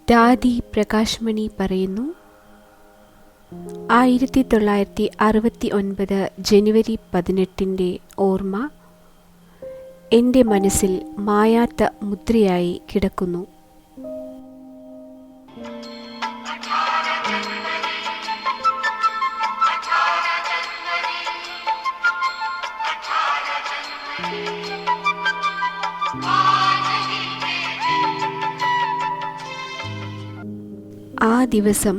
ദാദി പ്രകാശ് മണി പറയുന്നു, 1969 ജനുവരി 18 ഓർമ്മ എൻ്റെ മനസ്സിൽ മായാത്ത മുദ്രയായി കിടക്കുന്നു. ആ ദിവസം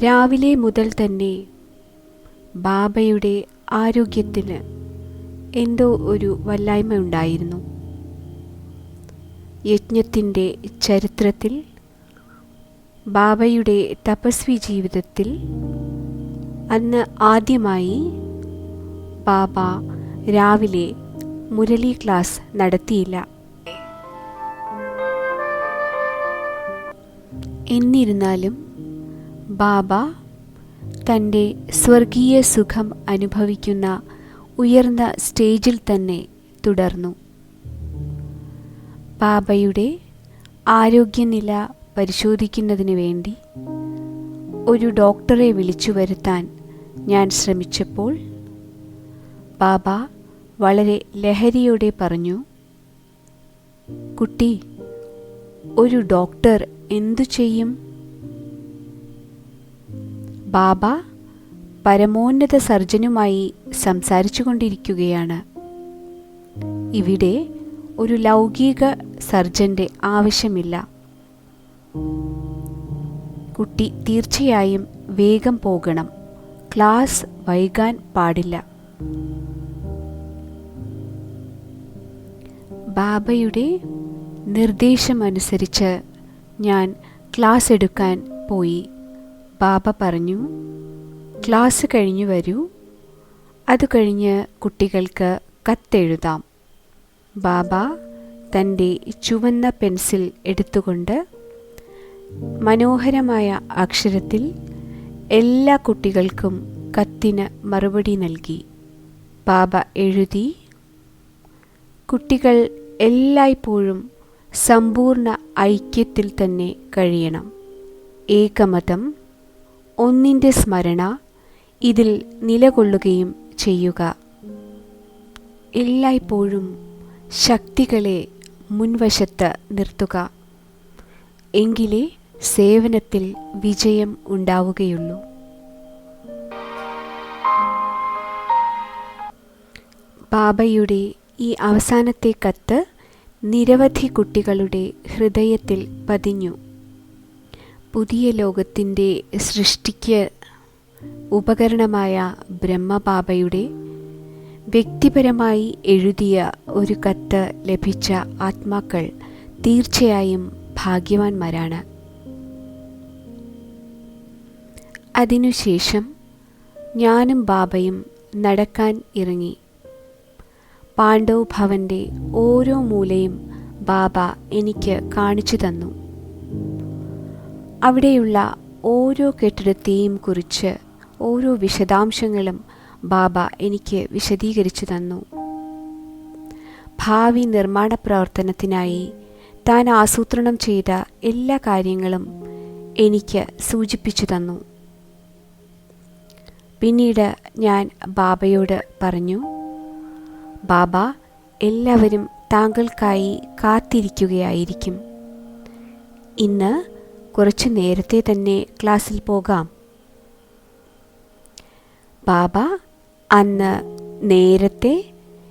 രാവിലെ മുതൽ തന്നെ ബാബയുടെ ആരോഗ്യത്തിന് എന്തോ ഒരു വല്ലായ്മ ഉണ്ടായിരുന്നു. യജ്ഞത്തിൻ്റെ ചരിത്രത്തിൽ, ബാബയുടെ തപസ്വി ജീവിതത്തിൽ അന്ന് ആദ്യമായി ബാബ രാവിലെ മുരളി ക്ലാസ് നടത്തിയില്ല. എന്നിരുന്നാലും ബാബ തൻ്റെ സ്വർഗീയ സുഖം അനുഭവിക്കുന്ന ഉയർന്ന സ്റ്റേജിൽ തന്നെ തുടർന്നു. ബാബയുടെ ആരോഗ്യനില പരിശോധിക്കുന്നതിന് വേണ്ടി ഒരു ഡോക്ടറെ വിളിച്ചു വരുത്താൻ ഞാൻ ശ്രമിച്ചപ്പോൾ ബാബ വളരെ ലഹരിയോടെ പറഞ്ഞു, കുട്ടി, ഒരു ഡോക്ടർ എന്തു ചെയ്യും? ബാബ പരമോന്നത സർജനുമായി സംസാരിച്ചു കൊണ്ടിരിക്കുകയാണ്. ഇവിടെ ഒരു ലൗകിക സർജന്റെ ആവശ്യമില്ല. കുട്ടി തീർച്ചയായും വേഗം പോകണം. ക്ലാസ് വൈകാൻ പാടില്ല. ബാബയുടെ നിർദ്ദേശമനുസരിച്ച് ഞാൻ ക്ലാസ് എടുക്കാൻ പോയി. ബാബ പറഞ്ഞു, ക്ലാസ് കഴിഞ്ഞു വരൂ, അത് കഴിഞ്ഞ് കുട്ടികൾക്ക് കത്തെഴുതാം. ബാബ തൻ്റെ ചുവന്ന പെൻസിൽ എടുത്തുകൊണ്ട് മനോഹരമായ അക്ഷരത്തിൽ എല്ലാ കുട്ടികൾക്കും കത്തിന് മറുപടി നൽകി. ബാബ എഴുതി, കുട്ടികൾ എല്ലായ്പ്പോഴും സമ്പൂർണ്ണ ഐക്യത്തിൽ തന്നെ കഴിയണം. ഏകമതം, ഒന്നിൻ്റെ സ്മരണ ഇതിൽ നിലകൊള്ളുകയും ചെയ്യുക. എല്ലായ്പ്പോഴും ശക്തികളെ മുൻവശത്ത് നിർത്തുക. എങ്കിലേ സേവനത്തിൽ വിജയം ഉണ്ടാവുകയുള്ളൂ. ബാബയുടെ ഈ അവസാനത്തെ കത്ത് നിരവധി കുട്ടികളുടെ ഹൃദയത്തിൽ പതിഞ്ഞു. പുതിയ ലോകത്തിൻ്റെ സൃഷ്ടിക്ക് ഉപകരണമായ ബ്രഹ്മബാബയുടെ വ്യക്തിപരമായി എഴുതിയ ഒരു കത്ത് ലഭിച്ച ആത്മാക്കൾ തീർച്ചയായും ഭാഗ്യവാന്മാരാണ്. അതിനുശേഷം ഞാനും ബാബയും നടക്കാൻ ഇറങ്ങി. പാണ്ഡവ് ഭവൻ്റെ ഓരോ മൂലയും ബാബ എനിക്ക് കാണിച്ചു തന്നു. അവിടെയുള്ള ഓരോ കെട്ടിടത്തെയും കുറിച്ച് ഓരോ വിശദാംശങ്ങളും ബാബ എനിക്ക് വിശദീകരിച്ചു തന്നു. ഭാവി നിർമ്മാണ പ്രവർത്തനത്തിനായി താൻ ആസൂത്രണം ചെയ്ത എല്ലാ കാര്യങ്ങളും എനിക്ക് സൂചിപ്പിച്ചു തന്നു. പിന്നീട് ഞാൻ ബാബയോട് പറഞ്ഞു, ബാബ, എല്ലാവരും താങ്കൾക്കായി കാത്തിരിക്കുകയായിരിക്കും. ഇന്ന് കുറച്ചു നേരത്തെ തന്നെ ക്ലാസ്സിൽ പോകാം. ബാബ അന്ന് നേരത്തെ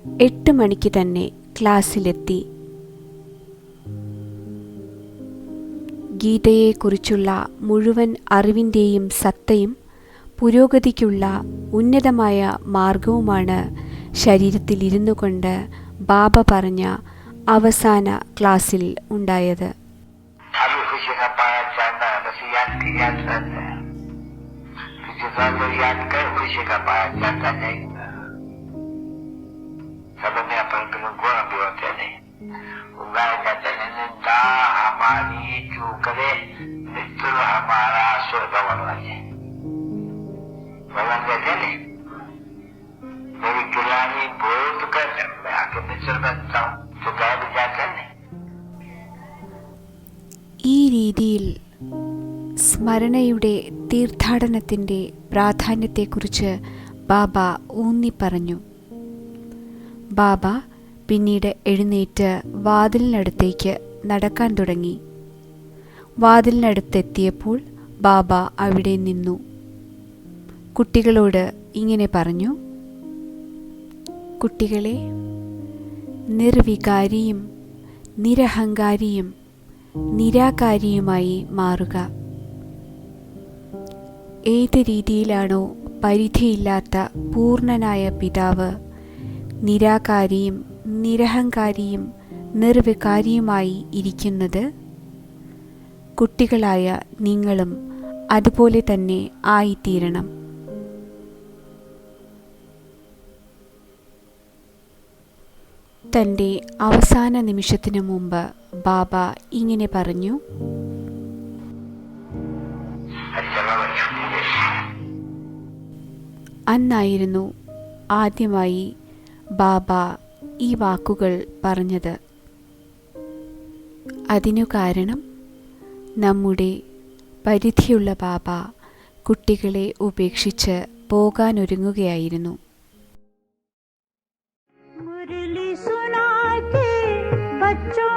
8 മണിക്ക് തന്നെ ക്ലാസ്സിലെത്തി. ഗീതയെക്കുറിച്ചുള്ള മുഴുവൻ അറിവിൻ്റെയും സത്തയും പുരോഗതിക്കുള്ള ഉന്നതമായ മാർഗവുമാണ് ശരീരത്തിൽ ഇരുന്നു കൊണ്ട് ബാബ പറഞ്ഞ അവസാന ക്ലാസ്സിൽ ഉണ്ടായത്. याद कर खुशी का पाया जाता नहीं। सब पर गुण भी होते नहीं। गाय कहते हैं निंदा हमारी जो करे मित्र हमारा स्वर्ग बनवाए। भगवान कहते नहीं मेरी गिलानी बहुत कर मैं आके मित्र बनता हूँ, तो गाय भी जाते नहीं। ഈ രീതിയിൽ സ്മരണയുടെ തീർത്ഥാടനത്തിൻ്റെ പ്രാധാന്യത്തെക്കുറിച്ച് ബാബ ഊന്നിപ്പറഞ്ഞു. ബാബ പിന്നീട് എഴുന്നേറ്റ് വാതിലിനടുത്തേക്ക് നടക്കാൻ തുടങ്ങി. വാതിലിനടുത്തെത്തിയപ്പോൾ ബാബ അവിടെ നിന്നു. കുട്ടികളോട് ഇങ്ങനെ പറഞ്ഞു: കുട്ടികളെ, നിർവികാരിയും നിരഹങ്കാരിയും നിരാകാരിയുമായി മാറുക. ഏത് രീതിയിലാണോ പരിധിയില്ലാത്ത പൂർണ്ണനായ പിതാവ് നിരാകാരിയും നിരഹങ്കാരിയും നിർവികാരിയുമായി ഇരിക്കുന്നത്, കുട്ടികളായ നിങ്ങളും അതുപോലെ തന്നെ ആയിത്തീരണം. തൻ്റെ അവസാന നിമിഷത്തിനു മുമ്പ് ബാബ ഇങ്ങനെ പറഞ്ഞു: അന്നായിരുന്നു ആദ്യമായി ബാബ ഈ വാക്കുകൾ പറഞ്ഞത്. അതിനു കാരണം നമ്മുടെ പരിധിയുള്ള ബാബ കുട്ടികളെ ഉപേക്ഷിച്ച് പോകാനൊരുങ്ങുകയായിരുന്നു. मुरली सुना के बच्चों